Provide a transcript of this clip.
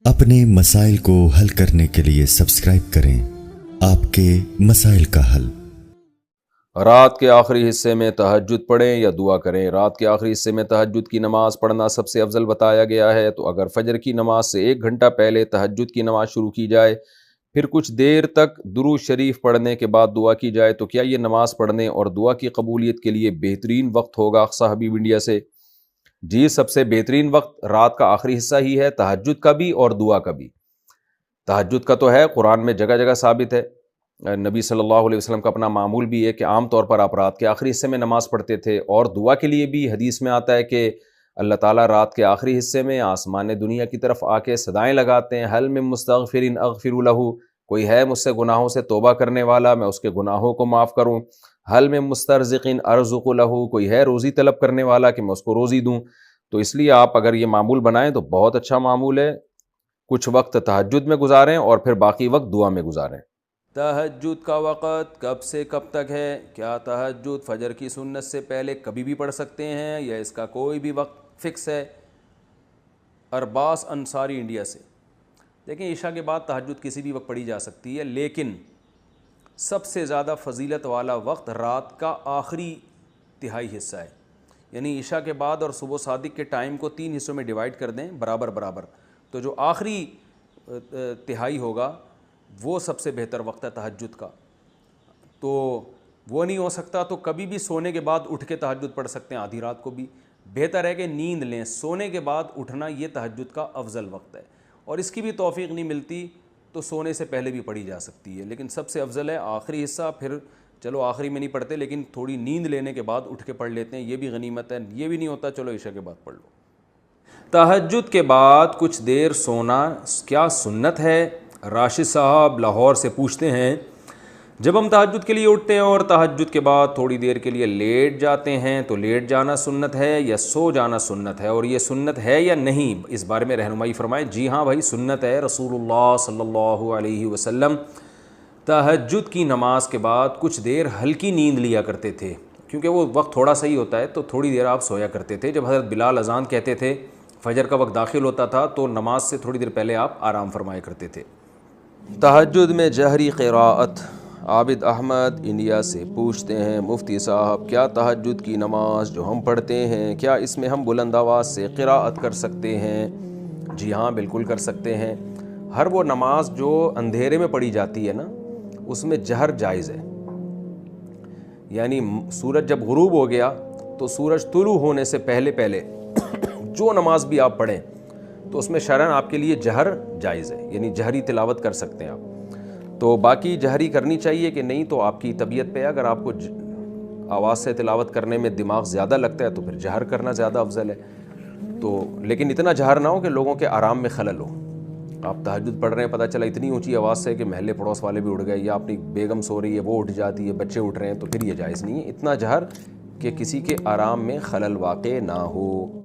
अपने मसाइल को हल करने के लिए सब्सक्राइब करें आपके मसाइल का हल। रात के आखिरी हिस्से में तहज्जुद पढ़ें या दुआ करें। रात के आखिरी हिस्से में तहज्जुद की नमाज़ पढ़ना सबसे अफजल बताया गया है। तो अगर फजर की नमाज से 1 घंटा पहले तहज्जुद की नमाज शुरू की जाए, फिर कुछ देर तक दुरूद शरीफ पढ़ने के बाद दुआ की जाए, तो क्या ये नमाज पढ़ने और दुआ की कबूलियत के लिए बेहतरीन वक्त होगा? अक्सा हबीब इंडिया से जी, सबसे बेहतरीन वक्त रात का आखिरी हिस्सा ही है, तहज्जुद का भी और दुआ का भी। तहज्जुद का तो है, कुरान में जगह जगह साबित है। नबी सल्लल्लाहु अलैहि वसल्लम का अपना मामूल भी है कि आम तौर पर आप रात के आखिरी हिस्से में नमाज़ पढ़ते थे। और दुआ के लिए भी हदीस में आता है कि अल्लाह ताला रात के आखिरी हिस्से में आसमान दुनिया की तरफ आके सदाएं लगाते हैं, हल मिन मुस्तगफिरिन अगफिरु लहू, कोई है मुझसे गुनाहों से तौबा करने वाला, मैं उसके गुनाहों को माफ़ करूँ। हल मिन मुस्तरज़िकिन अर्ज़ुक़ु लहू, कोई है रोज़ी तलब करने वाला कि मैं उसको रोज़ी दूँ। तो इसलिए आप अगर ये मामूल बनाएं तो बहुत अच्छा मामूल है। कुछ वक्त तहज्जुद में गुजारें और फिर बाकी वक्त दुआ में गुजारें। तहज्जुद का वक़्त कब से कब तक है? क्या तहज्जुद फ़जर की सुन्नत से पहले कभी भी पढ़ सकते हैं या इसका कोई भी वक्त फ़िक्स है? अरबास अंसारी इंडिया से। देखें, ईशा के बाद तहज्जुद किसी भी वक्त पढ़ी जा सकती है, लेकिन सबसे ज़्यादा फ़जीलत वाला वक्त रात का आखिरी तिहाई हिस्सा है। यानी ईशा के बाद और सुबह सादिक के टाइम को 3 हिस्सों में डिवाइड कर दें बराबर बराबर, तो जो आखिरी तिहाई होगा वो सबसे बेहतर वक्त है तहज्जुद का। तो वो नहीं हो सकता तो कभी भी सोने के बाद उठ के तहज्जुद पढ़ सकते हैं, आधी रात को भी। बेहतर है कि नींद लें, सोने के बाद उठना ये तहज्जुद का अफजल वक्त है। और इसकी भी तौफीक नहीं मिलती तो सोने से पहले भी पढ़ी जा सकती है, लेकिन सबसे अफजल है आखिरी हिस्सा। फिर चलो आखिरी में नहीं पढ़ते, लेकिन थोड़ी नींद लेने के बाद उठ के पढ़ लेते हैं, ये भी गनीमत है। ये भी नहीं होता चलो ईशा के बाद पढ़ लो। तहज्जुद के बाद कुछ देर सोना क्या सुन्नत है? राशिद साहब लाहौर से पूछते हैं, जब हम तहज्जुद के लिए उठते हैं और तहज्जुद के बाद थोड़ी देर के लिए लेट जाते हैं तो लेट जाना सुन्नत है या सो जाना सुन्नत है, और ये सुन्नत है या नहीं, इस बारे में रहनुमाई फरमाएं। जी हाँ भाई, सुन्नत है। रसूलुल्लाह सल्लल्लाहु अलैहि वसल्लम तहज्जुद की नमाज के बाद कुछ देर हल्की नींद लिया करते थे, क्योंकि वो वक्त थोड़ा सही होता है, तो थोड़ी देर आप सोया करते थे। जब हज़रत बिलाल अज़ान कहते थे, फजर का वक्त दाखिल होता था, तो नमाज से थोड़ी देर पहले आप आराम फरमाया करते थे। तहज्जुद में जहरी क़िराअत। आबिद अहमद इंडिया से पूछते हैं, मुफ्ती साहब क्या तहज्जुद की नमाज जो हम पढ़ते हैं, क्या इसमें हम बुलंद आवाज़ से क़िराअत कर सकते हैं? जी हाँ, बिल्कुल कर सकते हैं। हर वो नमाज जो अंधेरे में पढ़ी जाती है ना, उसमें जहर जायज़ है। यानी सूरज जब गुरूब हो गया तो सूरज तुलू होने से पहले पहले जो नमाज भी आप पढ़ें तो उसमें शरन आपके लिए जहर जायज़ है, यानी जहरी तिलावत कर सकते हैं आप। तो बाकी जहरी करनी चाहिए कि नहीं तो आपकी तबीयत पे, अगर आपको आवाज़ से तिलावत करने में दिमाग ज़्यादा लगता है तो फिर जहर करना ज़्यादा अफजल है। तो लेकिन इतना जहर ना हो कि लोगों के आराम में खलल हो। आप तहज्जुद पढ़ रहे हैं, पता चला इतनी ऊंची आवाज़ से कि महल्ले पड़ोस वाले भी उठ गए, या अपनी बेगम सो रही है वो उठ जाती है, बच्चे उठ रहे हैं, तो फिर ये जायज़ नहीं है। इतना जहर कि किसी के आराम में खलल वाक़े ना हो।